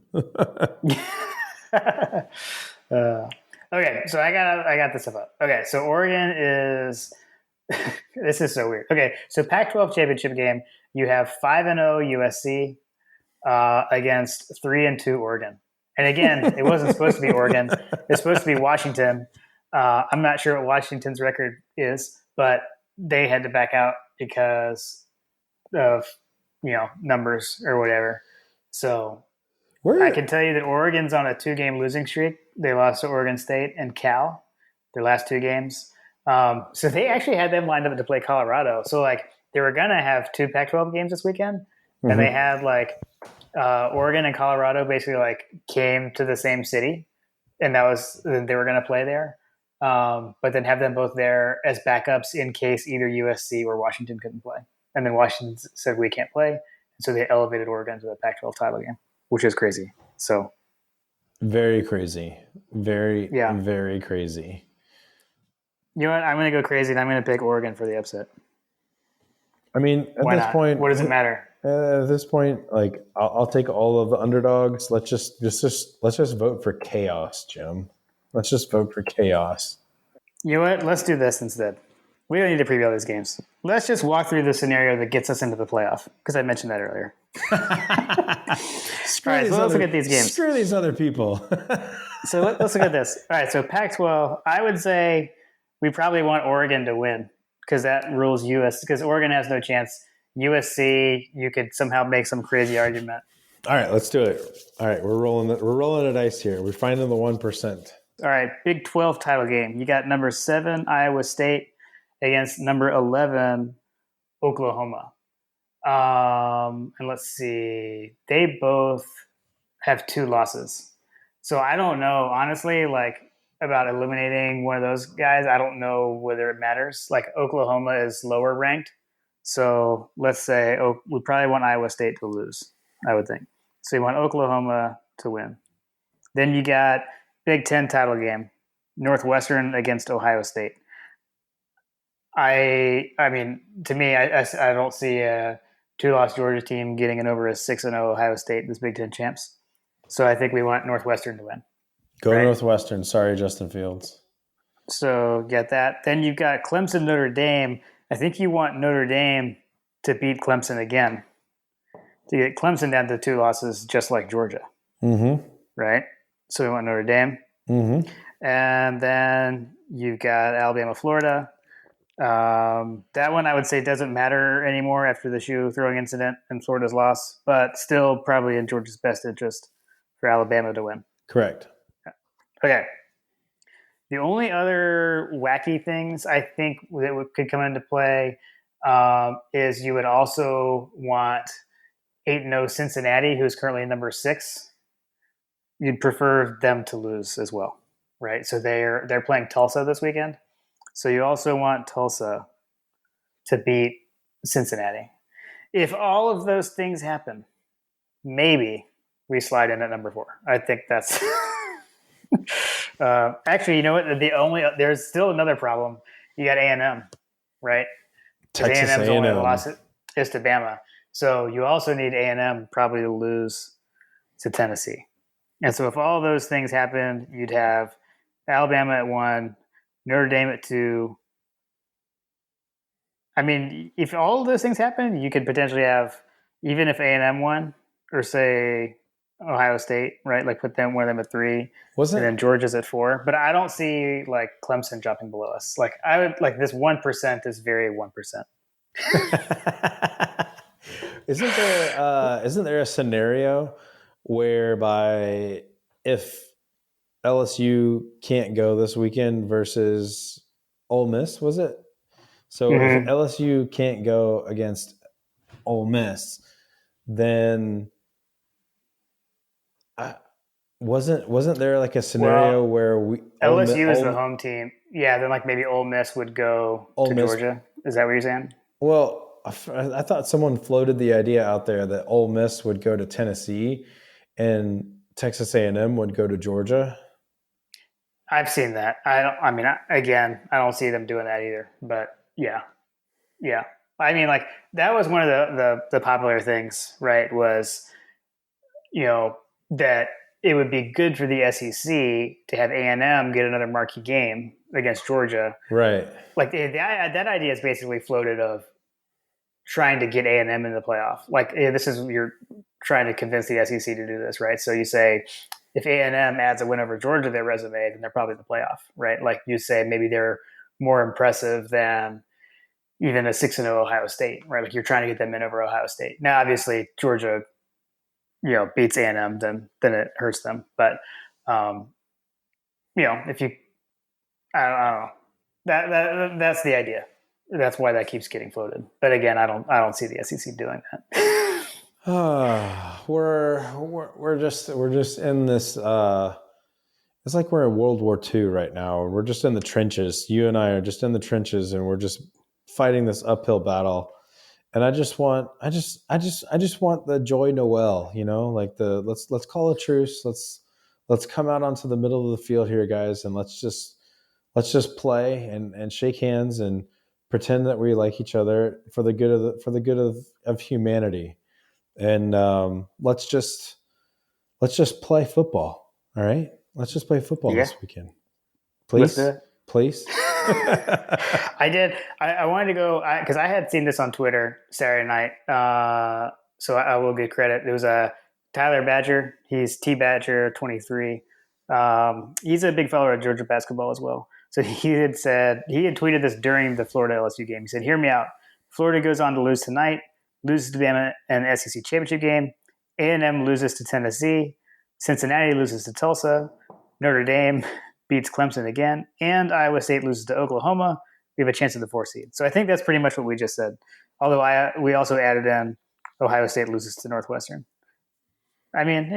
Okay, so I got this stuff up. Okay, so Oregon is this is so weird. Okay, so Pac-12 championship game, you have 5-0 USC against 3-2 Oregon. And again, it wasn't supposed to be Oregon. It's supposed to be Washington. I'm not sure what Washington's record is, but they had to back out because of numbers or whatever. So I can tell you that Oregon's on a 2-game losing streak. They lost to Oregon State and Cal, their last 2 games. So they actually had them lined up to play Colorado. So like they were gonna have 2 Pac-12 games this weekend, and they had like Oregon and Colorado basically like came to the same city, and they were gonna play there. But then have them both there as backups in case either USC or Washington couldn't play. And then Washington said we can't play, and so they elevated Oregon to the Pac-12 title game, which is crazy. So very crazy, very crazy. You know what? I'm going to go crazy, and I'm going to pick Oregon for the upset. I mean, at this point, what does it matter? At this point, like I'll take all of the underdogs. Let's just vote for chaos, Jim. Let's just vote for chaos. You know what? Let's do this instead. We don't need to preview all these games. Let's just walk through the scenario that gets us into the playoff, because I mentioned that earlier. Let's look at these games. Screw these other people. So let's look at this. All right, so Pac-12, I would say we probably want Oregon to win because that rules US, because Oregon has no chance. USC, you could somehow make some crazy argument. All right, let's do it. All right, we're rolling the dice here. We're finding the 1%. All right, Big 12 title game. You got number 7 Iowa State against number 11 Oklahoma. And let's see, they both have 2 losses. So I don't know, honestly, like about eliminating one of those guys. I don't know whether it matters. Like Oklahoma is lower ranked. So let's say we probably want Iowa State to lose, I would think. So you want Oklahoma to win. Then you got Big 10 title game, Northwestern against Ohio State. I mean, to me, I don't see a 2-loss Georgia team getting in over a 6-0 Ohio State as Big 10 champs. So I think we want Northwestern to win. Go Northwestern. Sorry, Justin Fields. So get that. Then you've got Clemson, Notre Dame. I think you want Notre Dame to beat Clemson again, to get Clemson down to 2 losses, just like Georgia. Mm-hmm. Right? So we want Notre Dame. Mm-hmm. And then you've got Alabama, Florida. That one I would say doesn't matter anymore after the shoe throwing incident and Florida's loss, but still probably in Georgia's best interest for Alabama to win. Correct. Okay. The only other wacky things I think that could come into play is you would also want 8-0 Cincinnati, who's currently number 6. You'd prefer them to lose as well, right? So they're playing Tulsa this weekend. So you also want Tulsa to beat Cincinnati. If all of those things happen, maybe we slide in at number 4. I think that's Actually, you know what? There's still another problem. You got A&M, right? Because Texas A&M's only A&M. loss is to Bama. So you also need A&M probably to lose to Tennessee. And so if all those things happen, you'd have Alabama at 1, Notre Dame at 2. I mean, if all of those things happen, you could potentially have, even if A&M won, or say Ohio State, right? Like put them one of them at 3, and Wasn't then Georgia's at 4. But I don't see like Clemson dropping below us. Like I would like this 1% is very 1%. isn't there a scenario whereby if LSU can't go this weekend versus Ole Miss, was it? So if Mm-hmm. LSU can't go against Ole Miss, then I, wasn't there like a Well, scenario where we LSU is the home team. Yeah, then like maybe Ole Miss would go Ole to Miss? Georgia. Is that what you're saying? Well, I thought someone floated the idea out there that Ole Miss would go to Tennessee and Texas A&M would go to Georgia. I've seen that. I don't. I mean, again, I don't see them doing that either. But yeah, yeah. I mean, like that was one of the popular things, right? Was that it would be good for the SEC to have A&M get another marquee game against Georgia. Right. Like that idea is basically floated of trying to get A&M in the playoff. Like this is you're trying to convince the SEC to do this, right? So you say if A&M adds a win over Georgia to their resume, then they're probably in the playoff, right? Like you say maybe they're more impressive than even a 6-0 Ohio State, right? Like you're trying to get them in over Ohio State. Now, obviously, Georgia, beats A&M, then it hurts them. But if you, I don't know, that's the idea. That's why that keeps getting floated. But again, I don't see the SEC doing that. We're just in this. It's like we're in World War II right now. We're just in the trenches. You and I are just in the trenches, and we're just fighting this uphill battle. And I just want the joy Noel. Like let's call a truce. Let's come out onto the middle of the field here, guys, and let's just play and shake hands and pretend that we like each other for the good of humanity. And let's just play football. All right, let's just play football Yeah, this weekend, let's do please, it. please. I did. I wanted to go because I had seen this on Twitter Saturday night. So I will give credit. It was a Tyler Badger. He's T Badger 23. He's a big follower of Georgia basketball as well. So he had tweeted this during the Florida LSU game. He said, "Hear me out. Florida goes on to lose tonight, loses to Bama in the SEC championship game. A&M loses to Tennessee. Cincinnati loses to Tulsa. Notre Dame beats Clemson again, and Iowa State loses to Oklahoma. We have a chance at the 4th seed." So I think that's pretty much what we just said. Although we also added in Ohio State loses to Northwestern. I mean,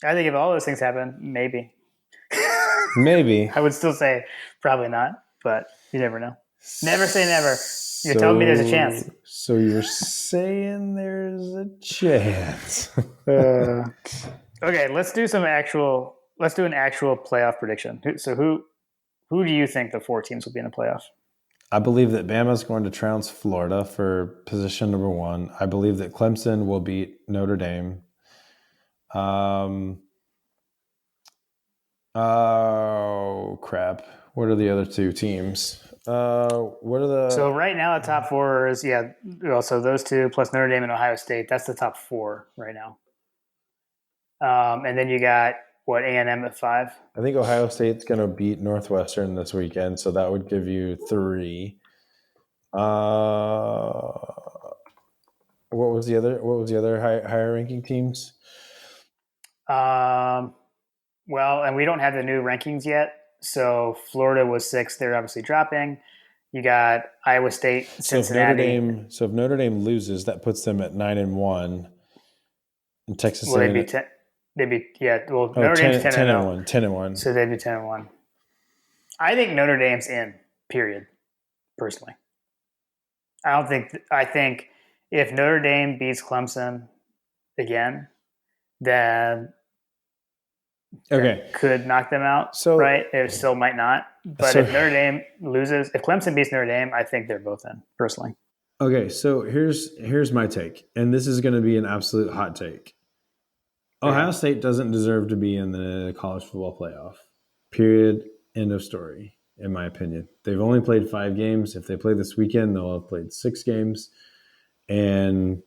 I think if all those things happen, maybe. Maybe. I would still say probably not, but you never know. Never say never. You're So, telling me there's a chance. So you're saying there's a chance. Okay, let's do an actual playoff prediction. So who do you think the 4 teams will be in the playoff? I believe that Bama's going to trounce Florida for position number 1. I believe that Clemson will beat Notre Dame. Oh crap! What are the other 2 teams? What are the? So right now the top 4 is so those 2 plus Notre Dame and Ohio State. That's the top 4 right now. And then you got A&M at 5. I think Ohio State's going to beat Northwestern this weekend, so that would give you 3. What was the other higher ranking teams? Well, and we don't have the new rankings yet. So Florida was 6th. They're obviously dropping. You got Iowa State, Cincinnati. So if Notre Dame loses, that puts them at 9-1. And Texas Well, A&M. They'd be Well, Notre Dame's 10-0. 10-1. So they'd be 10-1. I think Notre Dame's in. Period. Personally, I think if Notre Dame beats Clemson again, then Okay. that could knock them out, So right? It still might not. But so if Notre Dame loses, if Clemson beats Notre Dame, I think they're both in, personally. okay, so here's my take, and this is going to be an absolute hot take. Ohio Okay. State doesn't deserve to be in the college football playoff. Period. End of story, in my opinion. They've only played 5 games. If they play this weekend, they'll have played 6 games. And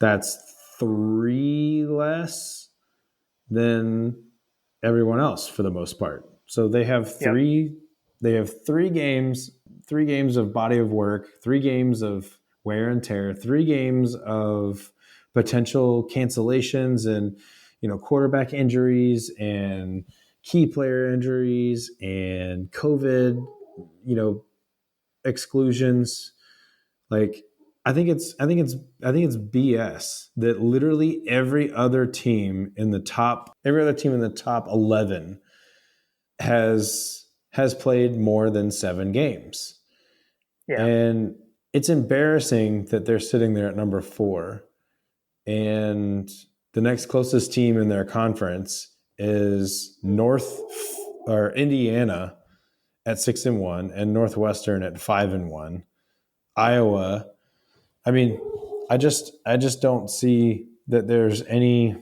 that's 3 less than everyone else for the most part. So Yep. they have 3 games, 3 games of body of work, 3 games of wear and tear, 3 games of potential cancellations and quarterback injuries and key player injuries and COVID, exclusions. Like I think it's BS that literally every other team in the top 11 has played more than 7 games. Yeah. And it's embarrassing that they're sitting there at number 4, and the next closest team in their conference is North or Indiana at 6-1 and Northwestern at 5-1. Iowa, I mean, I just don't see that there's any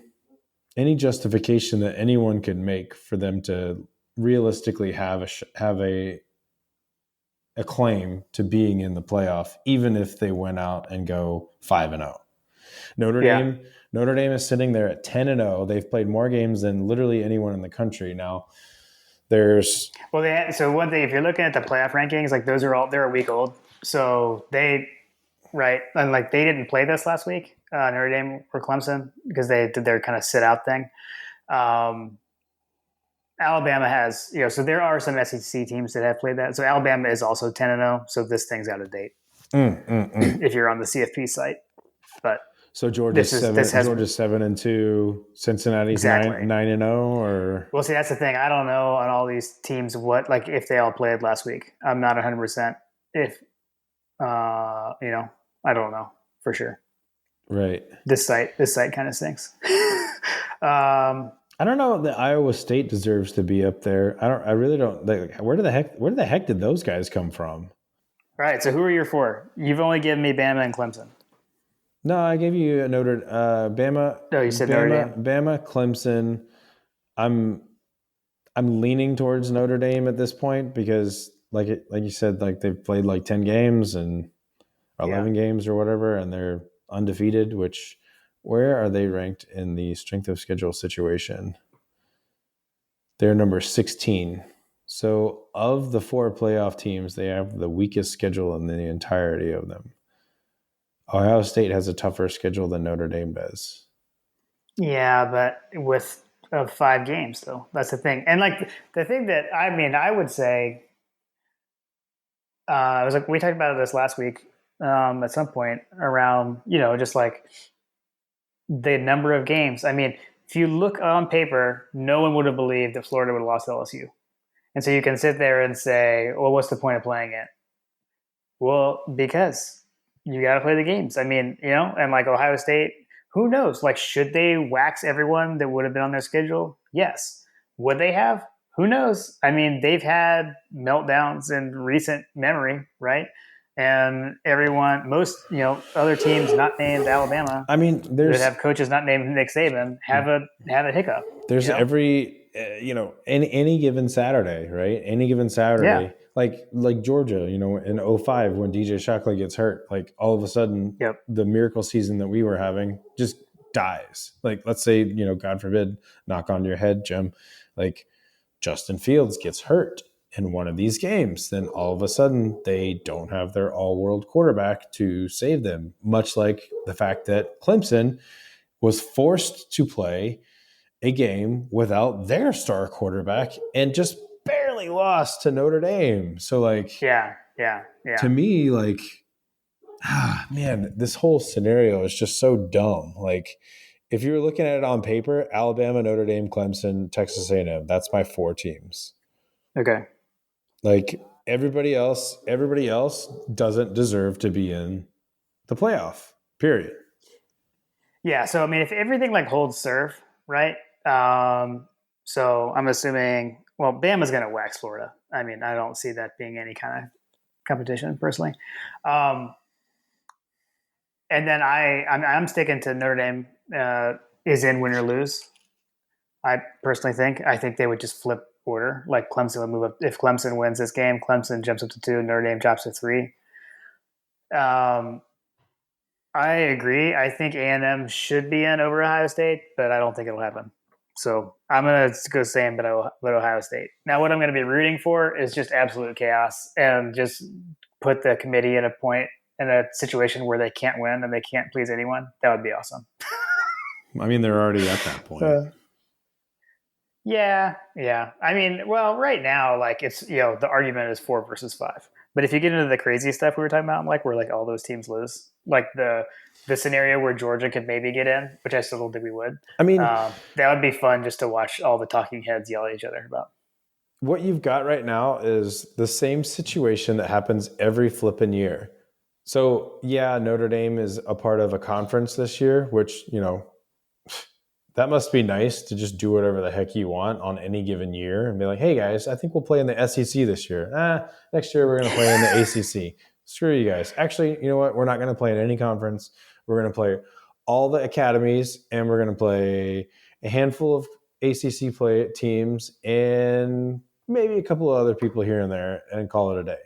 justification that anyone could make for them to realistically have a claim to being in the playoff, even if they went out and go 5-0. Notre Yeah. Dame, Notre Dame is sitting there at 10-0. They've played more games than literally anyone in the country. Now, there's Well, so one thing, if you're looking at the playoff rankings, like they're a week old. So right, and like they didn't play this last week, Notre Dame or Clemson, because they did their kind of sit out thing. Um, Alabama has, so there are some SEC teams that have played that. So Alabama is also 10-0. So this thing's out of date if you're on the CFP site. But so this is this has Georgia's 7-2, Cincinnati's exactly. 9-0, or Well, see, that's the thing. I don't know on all these teams like if they all played last week. I'm not 100% if I don't know for sure. right. This site kind of stinks. I don't know that Iowa State deserves to be up there. I really don't. Where the heck did those guys come from? Right. So who are your 4? You've only given me Bama and Clemson. No, I gave you a Bama, No, you said Notre Dame. Clemson. I'm I'm leaning towards Notre Dame at this point because, like you said, like they've played like 10 games and Yeah. 11 games or whatever, and they're undefeated. Which, where are they ranked in the strength of schedule situation? They're number 16. So, of the 4 playoff teams, they have the weakest schedule in the entirety of them. Ohio State has a tougher schedule than Notre Dame does. Yeah, but with 5 games though, that's the thing. And like the thing that I would say, I was like we talked about this last week at some point around just like the number of games. I mean, if you look on paper, no one would have believed that Florida would have lost to LSU, and so you can sit there and say, well, what's the point of playing it? Well, because you got to play the games. I mean, and like Ohio State, who knows? Like, should they wax everyone that would have been on their schedule? Yes. Would they have? Who knows? I mean, they've had meltdowns in recent memory, right? And other teams not named Alabama I mean, that have coaches not named Nick Saban have a hiccup. there's every any given Saturday, right? Any given Yeah. Saturday, like Georgia, in '05 when DJ Shockley gets hurt, like all of a sudden Yep. the miracle season that we were having just dies. Like, let's say, God forbid, knock on your head, Jim, like Justin Fields gets hurt in one of these games, then all of a sudden they don't have their all-world quarterback to save them, much like the fact that Clemson was forced to play a game without their star quarterback and just barely lost to Notre Dame. So, like, Yeah. to me, like, man, this whole scenario is just so dumb. Like, if you were looking at it on paper, Alabama, Notre Dame, Clemson, Texas A&M, that's my 4 teams. Okay. Like, everybody else doesn't deserve to be in the playoff. Period. Yeah. So I mean, if everything like holds serve, right? So I'm assuming, well, Bama's going to wax Florida. I mean, I don't see that being any kind of competition personally. Um, and then I'm sticking to Notre Dame is in win or lose. I personally think they would just flip order. Like Clemson would move up. If Clemson wins this game, Clemson jumps up to 2, Notre Dame drops to 3. Um, I agree. I think A&M should be in over Ohio State, but I don't think it'll happen. So I'm going to go same, but Ohio State. Now, what I'm going to be rooting for is just absolute chaos and just put the committee in a situation where they can't win and they can't please anyone. That would be awesome. I mean, they're already at that point. Yeah. I mean, well, right now, like it's the argument is 4 versus 5. But if you get into the crazy stuff we were talking about, like where like all those teams lose, like the scenario where Georgia could maybe get in, which I still don't think we would. I mean, that would be fun just to watch all the talking heads yell at each other about. What you've got right now is the same situation that happens every flipping year. So yeah, Notre Dame is a part of a conference this year, which that must be nice to just do whatever the heck you want on any given year and be like, hey guys, I think we'll play in the SEC this year. Next year we're going to play in the ACC. Screw you guys. Actually, you know what? We're not going to play in any conference. We're going to play all the academies and we're going to play a handful of ACC play teams and maybe a couple of other people here and there and call it a day.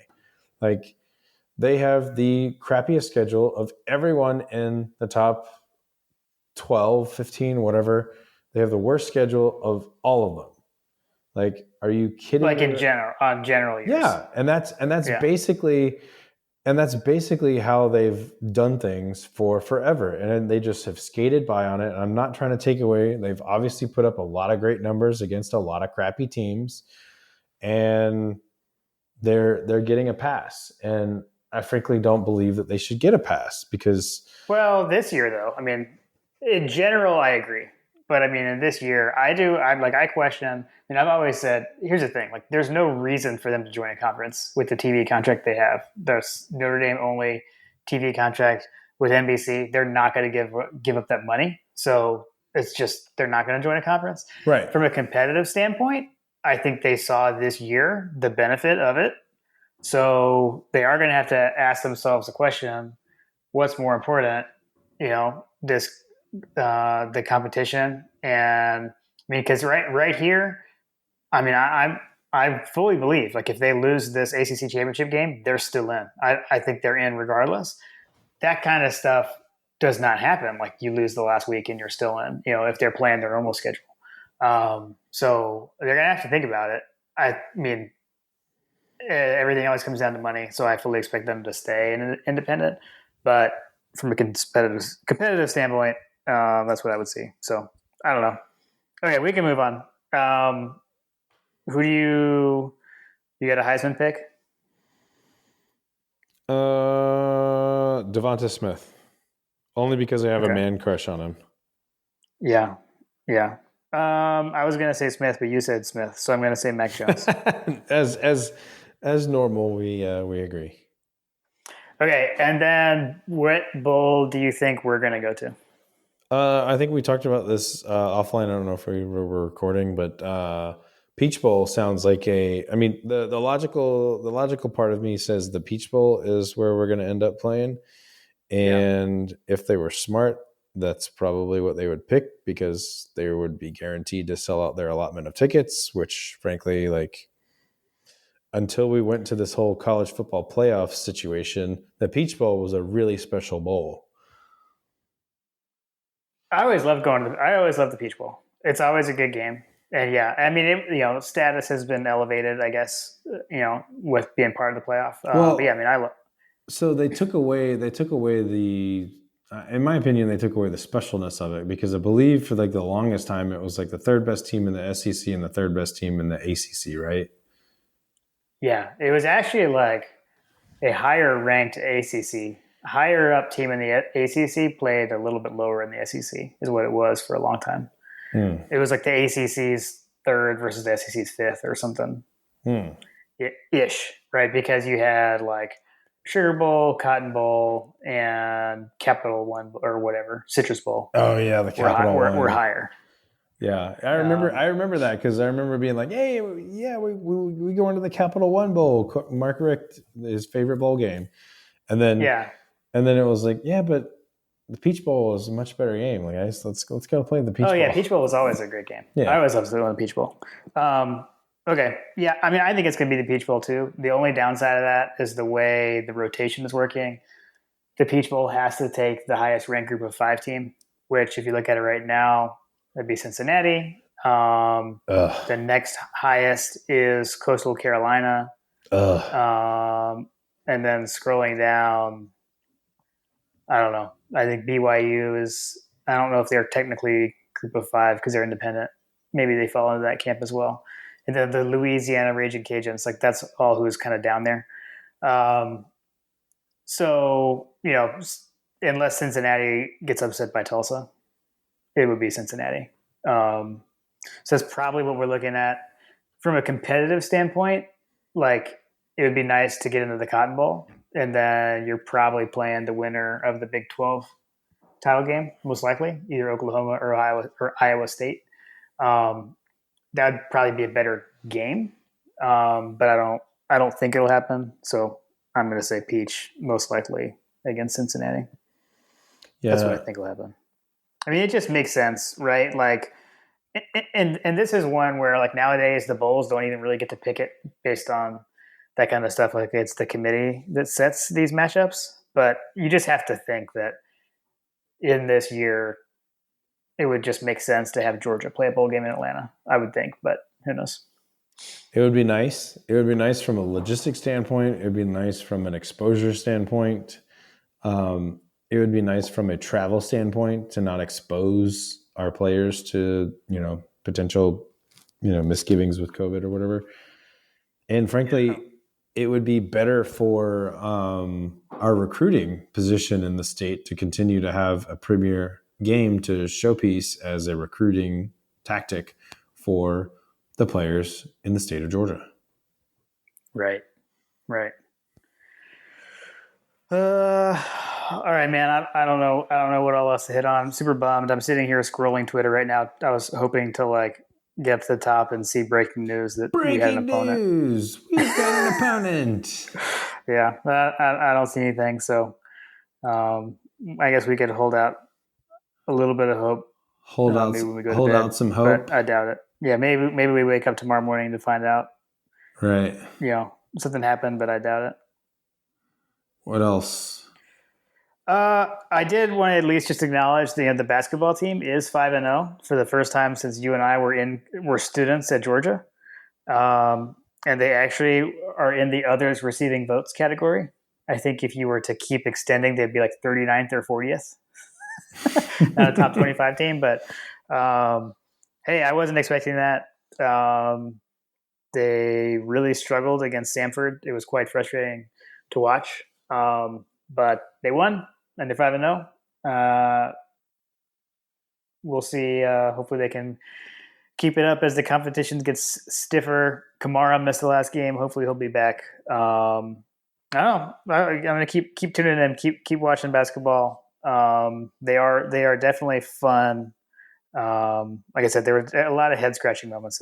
Like they have the crappiest schedule of everyone in the top 12, 15, whatever. They have the worst schedule of all of them. Like, are you kidding like me? In general, on general years. Yeah. And that's basically how they've done things for forever. And they just have skated by on it. And I'm not trying to take away. They've obviously put up a lot of great numbers against a lot of crappy teams. And they're getting a pass. And I frankly don't believe that they should get a pass because. Well, this year though, I mean, in general, I agree. But I mean, in this year, I question. And I've always said, here's the thing: like, there's no reason for them to join a conference with the TV contract they have. There's Notre Dame only TV contract with NBC. They're not going to give up that money. So it's just they're not going to join a conference. Right. From a competitive standpoint, I think they saw this year the benefit of it. So they are going to have to ask themselves the question: what's more important? This the competition, and I mean, because right here, I mean, I fully believe like if they lose this ACC championship game, they're still in. I think they're in regardless. That kind of stuff does not happen. Like you lose the last week and you're still in. If they're playing their normal schedule, so they're gonna have to think about it. I mean, everything always comes down to money, so I fully expect them to stay independent. But from a competitive standpoint, that's what I would see. So I don't know. Okay, we can move on. Who do you got a Heisman pick? Devonta Smith, only because I have a man crush on him. Yeah. I was gonna say Smith, but you said Smith, so I'm gonna say Mac Jones. as normal, we agree. Okay, and then what bowl do you think we're gonna go to? I think we talked about this offline. I don't know if we were recording, but Peach Bowl sounds like I mean, the logical part of me says the Peach Bowl is where we're going to end up playing. And if they were smart, that's probably what they would pick because they would be guaranteed to sell out their allotment of tickets, which frankly, like until we went to this whole college football playoff situation, the Peach Bowl was a really special bowl. I always loved the Peach Bowl. It's always a good game. And yeah, I mean, status has been elevated, I guess, with being part of the playoff. But yeah, I mean, I love. So they took away the, in my opinion, they took away the specialness of it because I believe for like the longest time it was like the third best team in the SEC and the third best team in the ACC, right? Yeah, it was actually like a higher ranked ACC. Higher up team in the ACC played a little bit lower in the SEC is what it was for a long time. It was like the ACC's third versus the SEC's fifth or something ish, right? Because you had like Sugar Bowl, Cotton Bowl, and Capital One or whatever, Citrus Bowl. Oh yeah, the Capital One were higher. Yeah, I remember that because I remember being like, "Hey, yeah, we go into the Capital One Bowl, Mark Richt, his favorite bowl game," and then Yeah. it was like, "Yeah, but the Peach Bowl is a much better game. Like, guys, let's go play the Oh Peach yeah, Bowl." Peach Bowl was always a great game. I Yeah, always loved the Peach Bowl. Okay, yeah, I mean, I think it's going to be the Peach Bowl too. The only downside of that is the way the rotation is working. The Peach Bowl has to take the highest ranked group of 5 team, which, if you look at it right now, that'd be Cincinnati. The ugh, next highest is Coastal Carolina, ugh. and then scrolling down, I don't know. I think BYU is. I don't know if they're technically group of 5 because they're independent. Maybe they fall into that camp as well. And then the Louisiana Raging Cajuns, like that's all who's kind of down there. Um, so unless Cincinnati gets upset by Tulsa, it would be Cincinnati. Um, so that's probably what we're looking at from a competitive standpoint. Like it would be nice to get into the Cotton Bowl, and then you're probably playing the winner of the Big 12 title game, most likely, either Oklahoma or Iowa State. Um, that would probably be a better game, but I don't think it'll happen. So I'm going to say Peach most likely against Cincinnati. That's what I Yeah, think will happen. I mean, it just makes sense, right? Like, and this is one where like nowadays the bowls don't even really get to pick it based on that kind of stuff. Like it's the committee that sets these matchups, but you just have to think that in this year it would just make sense to have Georgia play a bowl game in Atlanta. I would think, but who knows? it would be nice. It would be nice from a logistics standpoint. It would be nice from an exposure standpoint. It would be nice from a travel standpoint to not expose our players to potential misgivings with COVID or whatever. And Yeah. frankly, it would be better for our recruiting position in the state to continue to have a premier game to showpiece as a recruiting tactic for the players in the state of Georgia. Right. Right. Uh, all right, man. I don't know. I don't know what all else to hit on. I'm super bummed. I'm sitting here scrolling Twitter right now. I was hoping to like get to the top and see breaking news that we had an Breaking opponent. news! We've got an opponent. Yeah, I don't see anything. So um, I guess we could hold out a little bit of hope. Maybe when we go to Hold bed, out some but hope. I doubt it. Yeah, maybe we wake up tomorrow morning to find out. Right. Something happened, but I doubt it. What else? I did want to at least just acknowledge the basketball team is 5-0 for the first time since you and I were students at Georgia, um, and they actually are in the others receiving votes category. I think if you were to keep extending, they'd be like 39th or 40th, not a top 25 team. But hey, I wasn't expecting that. They really struggled against Samford. It was quite frustrating to watch, but they won and they're 5-0. We'll see. Hopefully, they can keep it up as the competition gets stiffer. Kamara missed the last game. Hopefully, he'll be back. I don't know. I'm gonna keep tuning in. Keep watching basketball. They are definitely fun. Like I said, there were a lot of head scratching moments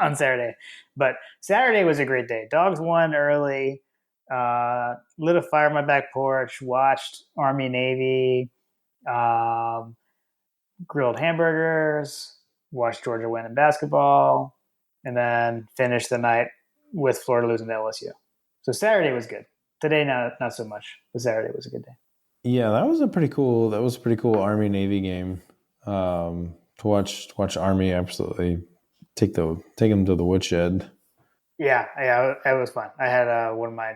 on Saturday, but Saturday was a great day. Dogs won early. Lit a fire on my back porch. Watched Army Navy. Um, Grilled hamburgers. Watched Georgia win in basketball, and then finished the night with Florida losing to LSU. So Saturday was good. Today, not so much. But Saturday was a good day. Yeah, that was a pretty cool. That was a pretty cool Army Navy game. To watch Army absolutely take them to the woodshed. Yeah, it was fun. I had one of my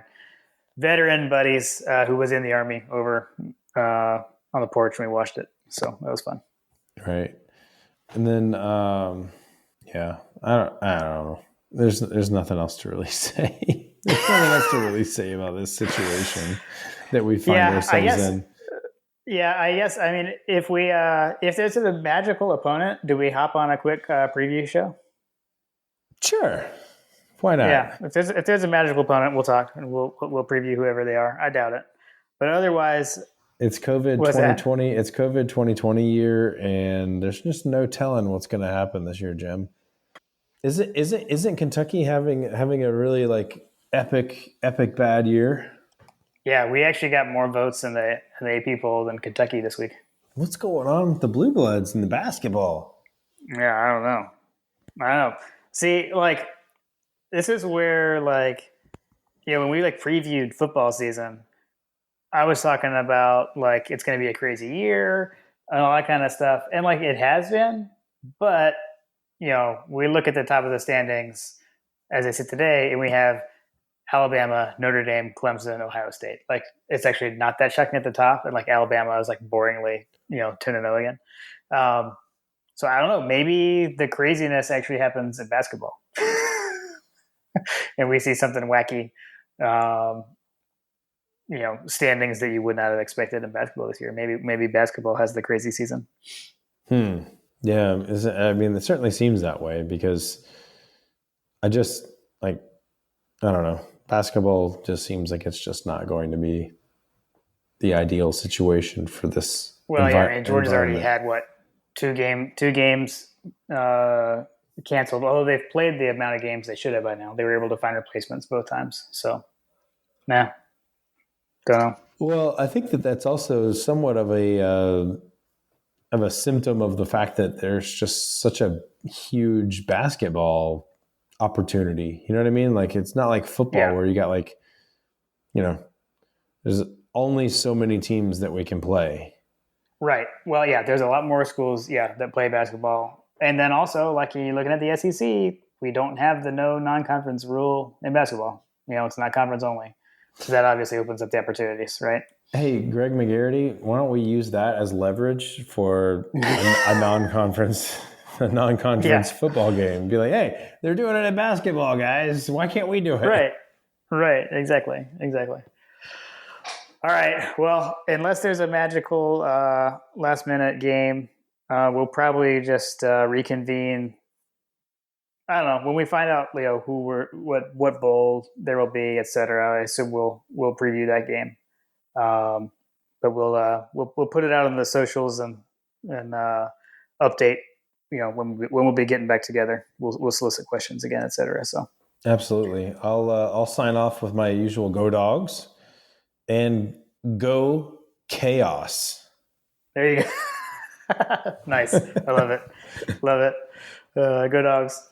veteran buddies who was in the Army over on the porch when we watched it. So that was fun. Right. And then yeah, I don't know. There's nothing else to really say. There's nothing else to really say about this situation that we find Yeah, I ourselves guess. in. Yeah, I guess. I mean, if there's a magical opponent, do we hop on a quick preview show? Sure. Why Yeah, not? if there's a magical opponent, we'll talk and we'll preview whoever they are. I doubt it, but otherwise, It's COVID What's that? 2020. It's COVID 2020 year, and there's just no telling what's going to happen this year, Jim. Isn't Kentucky having a really like epic bad year? Yeah, we actually got more votes in the AP poll than Kentucky this week. What's going on with the Blue Bloods in the basketball? Yeah, I don't know. I don't know. See, like this is where like when we like previewed football season, I was talking about like it's going to be a crazy year and all that kind of stuff, and like it has been, but we look at the top of the standings as I sit today, and we have Alabama, Notre Dame, Clemson, Ohio State. Like it's actually not that shocking at the top, and like Alabama is like boringly 10-0 again. Um, so I don't know. Maybe the craziness actually happens in basketball, and we see something wacky. Um, standings that you would not have expected in basketball this year. Maybe basketball has the crazy season. Yeah, I mean, it certainly seems that way because I just like I don't know. Basketball just seems like it's just not going to be the ideal situation for this Well, yeah, I mean Georgia's already environment. had what two games canceled. Although they've played the amount of games they should have by now, they were able to find replacements both times. So, nah, don't know. Well, I think that that's also somewhat of a symptom of the fact that there's just such a huge basketball opportunity. You know what I mean? Like it's not like football Yeah, where you got like, you know, there's only so many teams that we can play. right. Well, yeah, there's a lot more schools, that play basketball, and then also like you're looking at the SEC, we don't have the no non-conference rule in basketball. It's not conference only, so that obviously opens up the opportunities, right? Hey, Greg McGarity, why don't we use that as leverage for a non-conference a Yeah, non-conference football game? Be like, hey, they're doing it in basketball, guys. Why can't we do it? right, right, exactly. All right. Well, unless there's a magical last minute game, we'll probably just reconvene. I don't know when we find out, Leo, who we're what bowl there will be, etc. I assume we'll preview that game. Um, but we'll put it out on the socials and update. When we'll be getting back together, we'll solicit questions again, etc. So Absolutely. I'll sign off with my usual go dogs and go chaos. there you go. Nice. I love it. Love it. Go dogs.